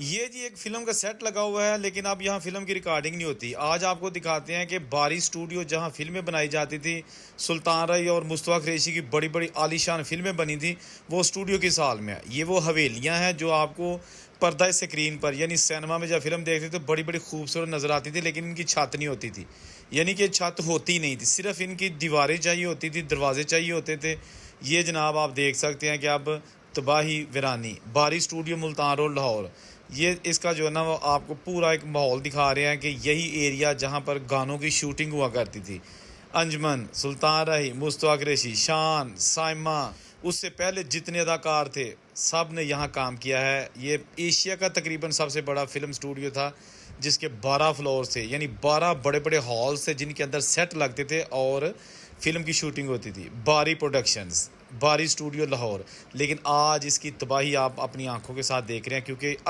ये जी एक फ़िल्म का सेट लगा हुआ है, लेकिन अब यहाँ फ़िल्म की रिकॉर्डिंग नहीं होती। आज आपको दिखाते हैं कि बारी स्टूडियो जहाँ फ़िल्में बनाई जाती थी, सुल्तान रही और मुस्तफ़ा कुरैशी की बड़ी-बड़ी आलीशान फ़िल्में बनी थी, वो स्टूडियो किस हाल में है। ये वो हवेलियाँ हैं जो आपको पर्दा स्क्रीन पर यानी सिनेमा में जब फ़िल्म देखते तो बड़ी-बड़ी खूबसूरत नज़र आती थी, लेकिन इनकी छत नहीं होती थी। यानी कि छत होती नहीं थी, सिर्फ़ इनकी दीवारें चाहिए होती थी, दरवाज़े चाहिए होते थे। ये जनाब आप देख सकते हैं कि अब तबाही वीरानी, बारी स्टूडियो मुल्तान रोड लाहौर। ये इसका जो है ना वो आपको पूरा एक माहौल दिखा रहे हैं कि यही एरिया जहाँ पर गानों की शूटिंग हुआ करती थी। अंजमन, सुल्तान रही, मुस्तफ़ा कुरैशी, शान, साइमा, उससे पहले जितने अदाकार थे सब ने यहाँ काम किया है। ये एशिया का तकरीबन सबसे बड़ा फ़िल्म स्टूडियो था, जिसके 12 फ्लोर थे, यानी 12 बड़े-बड़े हॉल्स थे जिनके अंदर सेट लगते थे और फ़िल्म की शूटिंग होती थी। बारी प्रोडक्शंस, बारी स्टूडियो लाहौर। लेकिन आज इसकी तबाही आप अपनी आँखों के साथ देख रहे हैं, क्योंकि